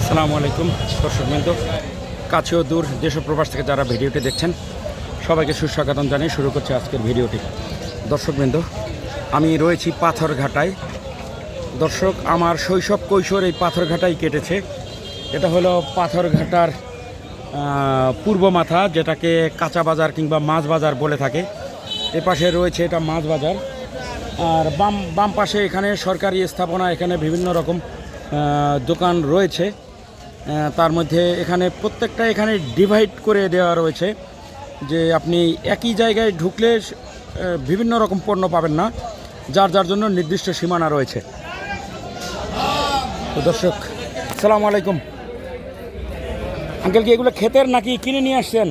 আসসালামু আলাইকুম দর্শকবৃন্দ, কাছে ও দূর দেশ ও প্রবাস থেকে যারা ভিডিওটি দেখছেন সবাইকে সুস্বাগতম জানিয়ে শুরু করছি আজকের ভিডিওটি। দর্শকবৃন্দ, আমি রয়েছি পাথরঘাটায়। দর্শক, আমার শৈশব কৈশোর এই পাথরঘাটায় কেটেছে। এটা হলো পাথরঘাটার পূর্ব মাথা, যেটাকে কাঁচা বাজার কিংবা মাছ বাজার বলে থাকে। এ পাশে রয়েছে এটা মাছ বাজার, আর বাম পাশে এখানে সরকারি স্থাপনা, এখানে বিভিন্ন রকম দোকান রয়েছে। তার মধ্যে এখানে প্রত্যেকটা এখানে ডিভাইড করে দেওয়া রয়েছে যে আপনি একই জায়গায় ঢুকলে বিভিন্ন রকম পণ্য পাবেন না, যার যার জন্য নির্দিষ্ট সীমানা রয়েছে। তো দর্শক, আসসালামু আলাইকুম। আঙ্কেল, কি এগুলো ক্ষেতের নাকি কিনে নিয়ে আসছেন?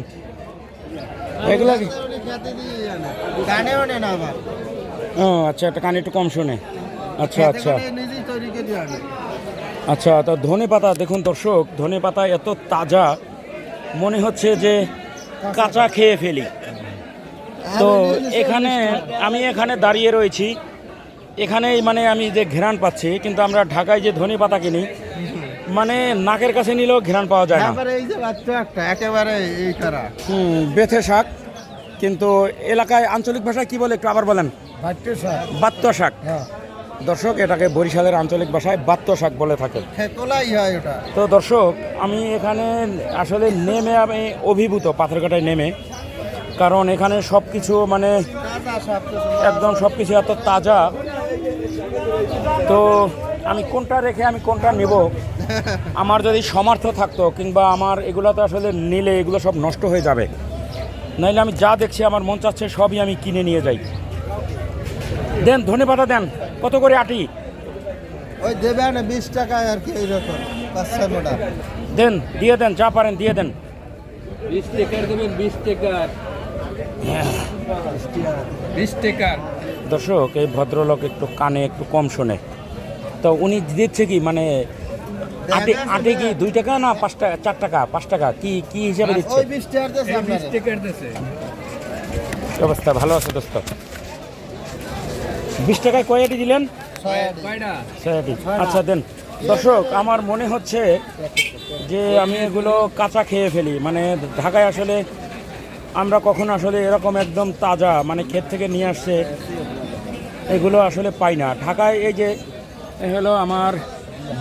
এগুলো ও আচ্ছা, একটা কানে একটু কম শোনে। আচ্ছা আচ্ছা আচ্ছা। তো ধনে পাতা দেখুন দর্শক, ধনে পাতা এত তাজা, মনে হচ্ছে যে কাঁচা খেয়ে ফেলি। তো আমি এখানে দাঁড়িয়ে রয়েছি, এখানেই মানে আমি যে ঘ্রাণ পাচ্ছি, কিন্তু আমরা ঢাকায় যে ধনে পাতা কিনি মানে নাকের কাছে নিলেও ঘ্রাণ পাওয়া যায় না। বেথে শাক, কিন্তু এলাকায় আঞ্চলিক ভাষায় কি বলে একটু আবার বলেন? বাত্য শাক। দর্শক, এটাকে বরিশালের আঞ্চলিক ভাষায় বাত্য শাক বলে থাকে। তো দর্শক, আমি এখানে আসলে নেমে আমি অভিভূত, পাথরঘাটায় নেমে, কারণ এখানে সব কিছু মানে একদম সব কিছু এত তাজা। তো আমি কোনটা রেখে আমি কোনটা নেব, আমার যদি সামর্থ্য থাকতো, কিংবা আমার এগুলো তো আসলে নিলে এগুলো সব নষ্ট হয়ে যাবে, নাইলে আমি যা দেখছি আমার মন চাচ্ছে সবই আমি কিনে নিয়ে যাই। দেন ধনে পাতা দেন, কত করে আটি? ওই দেবেন 20 টাকায় আর কি, এইরকম 5-6 মোটা দেন, দিয়ে দেন, যা পারেন দিয়ে দেন। 20 টাকার দেবেন, 20 টাকার, 20 টাকার। দর্শক, এই ভদ্রলোক একটু কানে একটু কম শোনে, তো উনি দিচ্ছে কি মানে আটে কি 2 টাকা না 5 টাকা, 4 টাকা, 5 টাকা, কি হিসাবে দিচ্ছে? ওই 20 টাকার দেন, 20 টাকার দেছে। অবস্থা ভালো আছে দোস্ত? 20 টাকায় কয় আটি দিলেন? কয়টা? 6 আটি। আচ্ছা দেন। দর্শক, আমার মনে হচ্ছে যে আমি এগুলো কাঁচা খেয়ে ফেলি, মানে ঢাকায় আসলে আমরা কখনো আসলে এরকম একদম তাজা মানে ক্ষেত থেকে নিয়ে আসছে এগুলো আসলে পাই না ঢাকায়। এই যে হলো আমার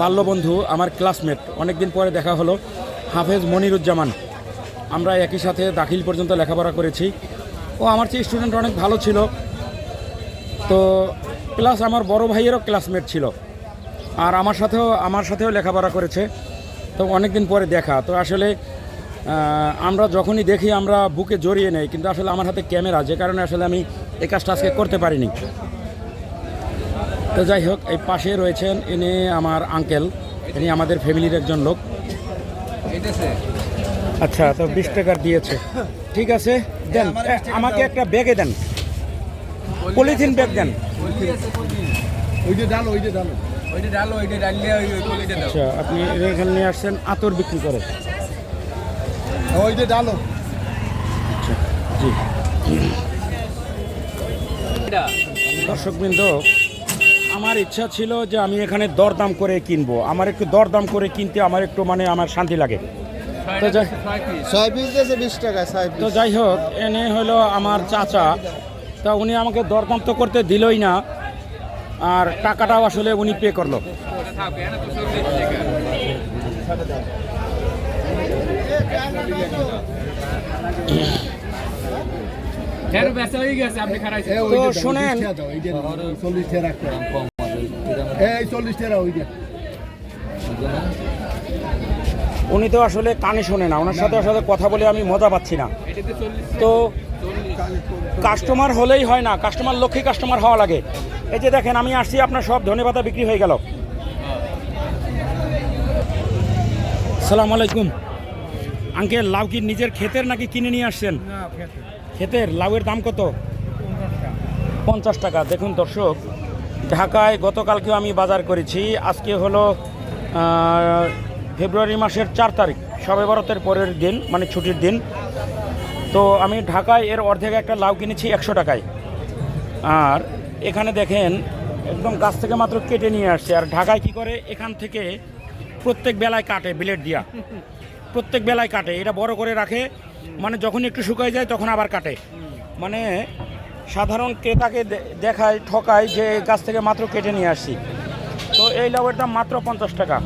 বাল্যবন্ধু, আমার ক্লাসমেট, অনেকদিন পরে দেখা হলো, হাফেজ মনিরুজ্জামান। আমরা একই সাথে দাখিল পর্যন্ত লেখাপড়া করেছি। ও আমার চেয়ে স্টুডেন্ট অনেক ভালো ছিল, তো প্লাস আমার বড় ভাইয়েরও ক্লাসমেট ছিল, আর আমার সাথেও লেখাপড়া করেছে। তো অনেক দিন পরে দেখা, তো আসলে আমরা যখনই দেখি আমরা বুকে জড়িয়ে নেই, কিন্তু আসলে আমার হাতে ক্যামেরা, যে কারণে আসলে আমি এই কাজটা আজকে করতে পারিনি। তো যাই হোক, এই পাশে রয়েছেন ইনি আমার আঙ্কেল, ইনি আমাদের ফ্যামিলির একজন লোক। আচ্ছা, তো 20 টাকার দিয়েছে, ঠিক আছে দেন। আমাকে একটা ব্যাগে দেন, পলিথিন ব্যাগ দেন। আচ্ছা, আপনি এখানে নিয়ে আসছেন আতর বিক্রি করে? আচ্ছা, জি। দর্শকবৃন্দ, আমার ইচ্ছা ছিল যে আমি এখানে দরদাম করে কিনবো, আমার একটু দরদাম করে কিনতে আমার একটু মানে আমার শান্তি লাগে। তো 20 টাকা। তো যাই হোক, এনে হলো আমার চাচা, তা উনি আমাকে দরদাম তো করতে দিলই না, আর টাকাটাও আসলে উনি পে করলো। তো শোনেন, উনি তো আসলে কানে শোনে না, ওনার সাথে আসলে কথা বলে আমি মজা পাচ্ছি না। তো কাস্টমার হলেই হয় না, কাস্টমার লক্ষ্যে কাস্টমার হওয়া লাগে। এই যে দেখেন, আমি আসছি, আপনার সব ধনেপাতা বিক্রি হয়ে গেল। আসসালামু আলাইকুম। আঙ্কেল, লাউ কি নিজের ক্ষেতের নাকি কিনে নিয়ে আসছেন? ক্ষেতের লাউয়ের দাম কত? 50 টাকা। দেখুন দর্শক, ঢাকায় গতকালকেও আমি বাজার করেছি, আজকে হলো ফেব্রুয়ারি মাসের 4 তারিখ, শবে বরাতের পরের দিন, মানে ছুটির দিন। তো আমি ঢাকায় এর অর্ধেক একটা লাউ কিনেছি 100 টাকায়, আর এখানে দেখেন একদম গাছ থেকে মাত্র কেটে নিয়ে আসছে। আর ঢাকায় কি করে, এখান থেকে প্রত্যেক বেলায় কাটে ব্লেড দিয়া, প্রত্যেক বেলায় কাটে, এটা বড় করে রাখে, মানে যখন একটু শুকায় যায় তখন আবার কাটে, মানে সাধারণ ক্রেতাকে দেখায় ঠকায় যে গাছ থেকে মাত্র কেটে নিয়ে আসছি। তো এই লাউয়ের দাম মাত্র 50 টাকা।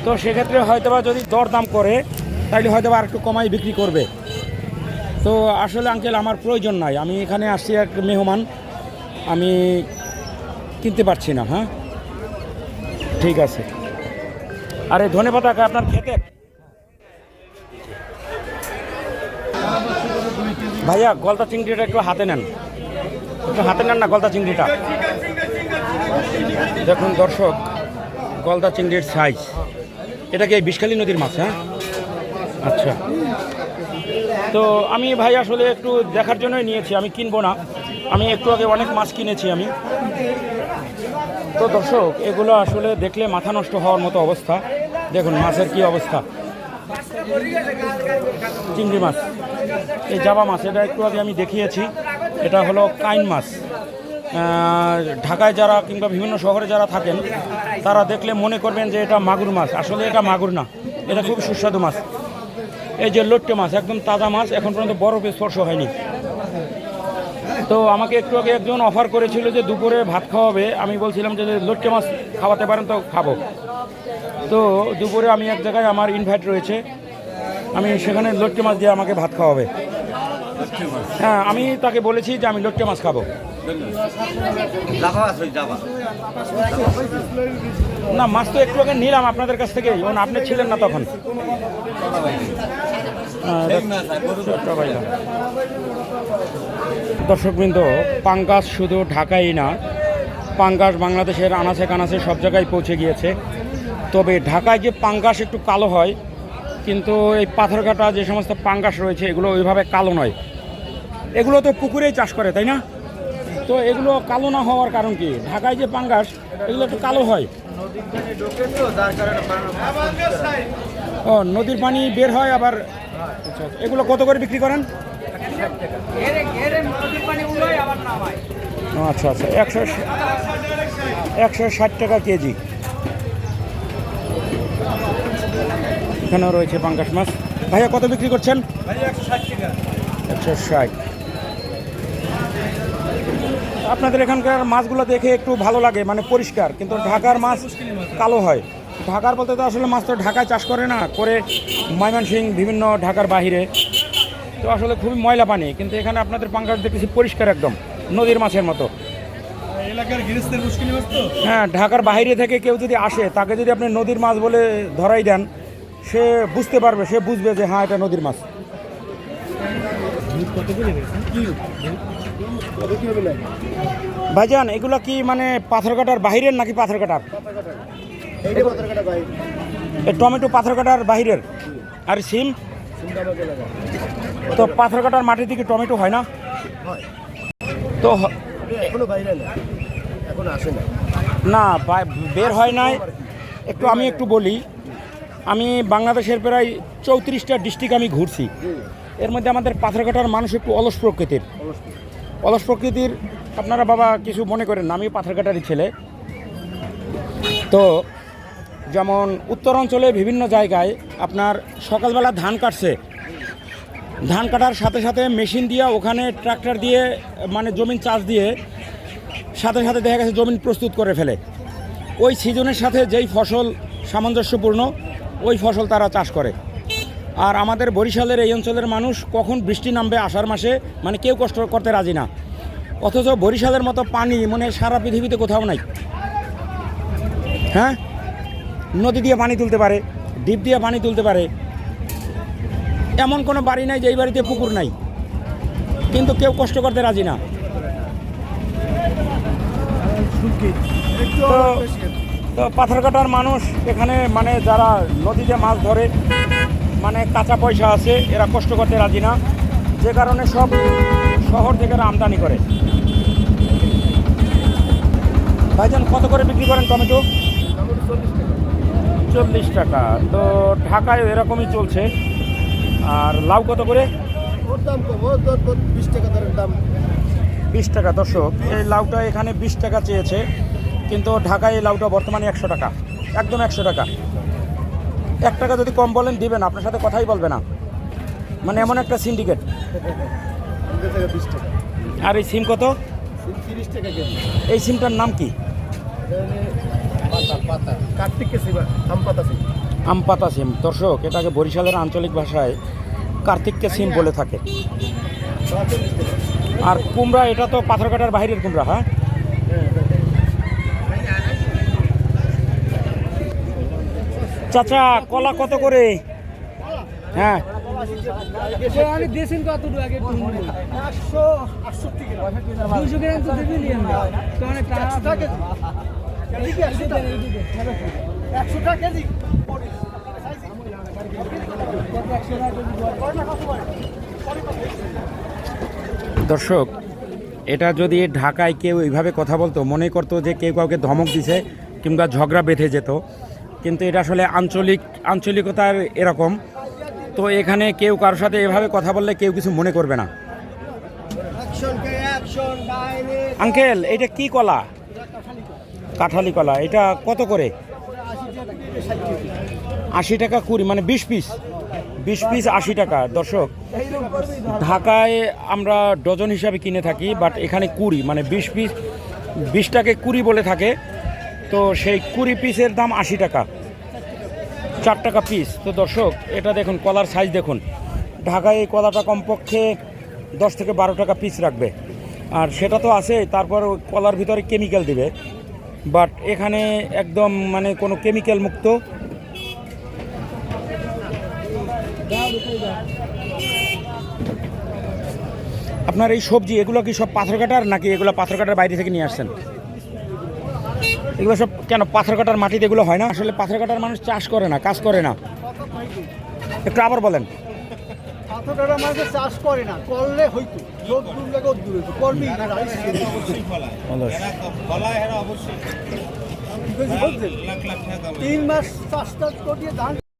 তো সেক্ষেত্রে হয়তোবা যদি দরদাম করে তাহলে হয়তোবা আর একটু কমাই বিক্রি করবে। তো আসলে আঙ্কেল আমার প্রয়োজন নাই, আমি এখানে আসছি এক মেহমান, আমি কিনতে পারছি না। হ্যাঁ ঠিক আছে। আরে ধন্যবাদ আপনার খেতে। ভাইয়া গলদা চিংড়িটা একটু হাতে নেন, একটু হাতে নেন না গলদা চিংড়িটা। দেখুন দর্শক, গলদা চিংড়ির সাইজ, এটা কি এই বিষখালী নদীর মাছ? হ্যাঁ আচ্ছা। তো আমি ভাই আসলে একটু দেখার জন্যই নিয়েছি, আমি কিনবো না, আমি একটু আগে অনেক মাছ কিনেছি আমি। তো দর্শক এগুলো আসলে দেখলে মাথা নষ্ট হওয়ার মতো অবস্থা। দেখুন মাছের কি অবস্থা, চিংড়ি মাছ, এই জাবা মাছ, এটা একটু আগে আমি দেখিয়েছি, এটা হলো কাইন মাছ। ঢাকায় যারা কিংবা বিভিন্ন শহরে যারা থাকেন তারা দেখলে মনে করবেন যে এটা মাগুর মাছ, আসলে এটা মাগুর না, এটা খুব সুস্বাদু মাছ। এই যে লট্টে মাছ, একদম তাজা মাছ, এখন পর্যন্ত বরফে স্পর্শ হয়নি। তো আমাকে একটু আগে একজন অফার করেছিল যে দুপুরে ভাত খাওয়াবে, আমি বলছিলাম যে লট্টে মাছ খাওয়াতে পারেন তো খাবো। তো দুপুরে আমি এক জায়গায় আমার ইনভাইট রয়েছে, আমি সেখানে লট্টে মাছ দিয়ে আমাকে ভাত খাওয়াবে। হ্যাঁ আমি তাকে বলেছি যে আমি লট্টে মাছ খাবো। না মাছ তো একটু আগে নিলাম আপনাদের কাছ থেকে, আপনি ছিলেন না তখন। দর্শকবৃন্দ, পাঙ্গাস শুধু ঢাকাই না, পাঙ্গাস বাংলাদেশের আনাচে কানাচে সব জায়গায় পৌঁছে গিয়েছে। তবে ঢাকায় যে পাঙ্গাস একটু কালো হয়, কিন্তু এই পাথরঘাটা যে সমস্ত পাঙ্গাস রয়েছে এগুলো ওইভাবে কালো নয়, এগুলো তো পুকুরেই চাষ করে, তাই না? তো এগুলো কালো না হওয়ার কারণ কি? ঢাকায় যে পাঙ্গাস এগুলো একটু কালো হয়। ও নদীর পানি বের হয় আবার। এগুলো কত করে বিক্রি করেন? আচ্ছা আচ্ছা, 160 টাকা কেজি। এখানেও রয়েছে পাঙ্গাস মাছ। ভাইয়া কত বিক্রি করছেন? 160। আপনাদের এখানকার মাছগুলো দেখে একটু ভালো লাগে, মানে পরিষ্কার, কিন্তু ঢাকার মাছ কালো হয়। ঢাকার বলতে তো আসলে মাছ তো ঢাকায় চাষ করে না, করে ময়মনসিংহ বিভিন্ন ঢাকার বাহিরে, তো আসলে খুবই ময়লা পানি। কিন্তু এখানে আপনাদের পাঙ্গাস দেখতেছি পরিষ্কার একদম নদীর মাছের মতো। হ্যাঁ, ঢাকার বাইরে থেকে কেউ যদি আসে তাকে যদি আপনি নদীর মাছ বলে ধরাই দেন, সে বুঝতে পারবে, সে বুঝবে যে হ্যাঁ এটা নদীর মাছ। ভাইজান এগুলো কি মানে পাথরঘাটার বাহিরের নাকি পাথরঘাটার? টমেটো পাথরঘাটার বাহিরের, আর সিম তো পাথরঘাটার মাটির দিকে টমেটো হয় না? তো এখনো বাইরে না, এখন আসে না, না বের হয় নাই। আমি একটু বলি, আমি বাংলাদেশের প্রায় 34টা ডিস্ট্রিক্ট আমি ঘুরছি, এর মধ্যে আমাদের পাথরঘাটার মানুষ একটু অলস প্রকৃতির। আপনারা বাবা কিছু মনে করেন না, আমি পাথরঘাটারই ছেলে। তো যেমন উত্তরাঞ্চলে বিভিন্ন জায়গায় আপনার সকালবেলা ধান কাটছে, ধান কাটার সাথে সাথে মেশিন দিয়ে ওখানে ট্রাক্টর দিয়ে মানে জমিন চাষ দিয়ে সাথে সাথে দেখা গেছে জমিন প্রস্তুত করে ফেলে। ওই সিজনের সাথে যেই ফসল সামঞ্জস্যপূর্ণ ওই ফসল তারা চাষ করে। আর আমাদের বরিশালের এই অঞ্চলের মানুষ কখন বৃষ্টি নামবে আষাঢ় মাসে মানে কেউ কষ্ট করতে রাজি না, অথচ বরিশালের মতো পানি মানে সারা পৃথিবীতে কোথাও নাই। হ্যাঁ, নদী দিয়ে পানি তুলতে পারে, ডিপ দিয়ে পানি তুলতে পারে, এমন কোনো বাড়ি নাই যে এই বাড়িতে পুকুর নাই, কিন্তু কেউ কষ্ট করতে রাজি না। তো পাথরঘাটার মানুষ এখানে মানে যারা নদীতে মাছ ধরে মানে কাঁচা পয়সা আছে, এরা কষ্ট করতে রাজি না, যে কারণে সব শহর থেকে আমদানি করে। ভাইজান কত করে বিক্রি করেন টমেটো? 40 টাকা। তো ঢাকায় এরকমই চলছে। আর লাউ কত করে? ওর দাম কম, 20 টাকা দাম। 20 টাকা। দর্শক এই লাউটা এখানে 20 টাকা চেয়েছে, কিন্তু ঢাকায় এই লাউটা বর্তমানে 100 টাকা, একদম 100 টাকা। 1 টাকা যদি কম বলেন দিবেন, আপনার সাথে কথাই বলবে না, মানে এমন একটা সিন্ডিকেট। আর এই সিম কত? এই সিমটার নাম কি? আমপাতা সিম। দর্শক, এটাকে বরিশালের আঞ্চলিক ভাষায় কার্তিককে সিম বলে থাকে। আর কুমড়া, এটা তো পাথরঘাটার বাইরের কুমড়া। হ্যাঁ, চাচা কলা কত করে? হ্যাঁ, আমি দিয়েছেন কত আগে 200 গ্রাম তো দিবি তো অনেক টাকা। দর্শক, এটা যদি ঢাকায় কেউ এইভাবে কথা বলতো, মনে করতো যে কেউ কাউকে ধমক দিছে কিংবা ঝগড়া বেঁধে যেত, কিন্তু এটা আসলে আঞ্চলিকতার এরকম। তো এখানে কেউ কারোর সাথে এভাবে কথা বললে কেউ কিছু মনে করবে না। আঙ্কেল, এটা কি কলা? কাঁঠালি কলা। এটা কত করে? 80 টাকা কুড়ি, মানে 20 পিস। 20 পিস 80 টাকা। দর্শক, ঢাকায় আমরা ডজন হিসাবে কিনে থাকি, বাট এখানে কুড়ি, মানে 20 পিস, 20 টাকে কুড়ি বলে থাকে। তো সেই 20 পিসের দাম 80 টাকা, 4 টাকা পিস। তো দর্শক, এটা দেখুন, কলার সাইজ দেখুন। ঢাকায় এই কলাটা কমপক্ষে 10 থেকে 12 টাকা পিস রাখবে, আর সেটা তো আছে। তারপর কলার ভিতরে কেমিক্যাল দিবে, বাট এখানে একদম মানে কোনো কেমিক্যাল মুক্ত। আপনার এই সবজি, এগুলো কি সব পাথরঘাটার, নাকি এগুলো পাথরঘাটার বাইরে থেকে নিয়ে আসছেন? এগুলো সব কেন পাথরঘাটার মাটিতে এগুলো হয় না? আসলে পাথরঘাটার মানুষ চাষ করে না, কাজ করে না। একটু আবার বলেন। পাথরঘাটার মানুষ চাষ করে না, করলে হইতো, লোক দূর লাগে দূর হইতো, করবি না। 3 মাস চাষ করিয়ে ধান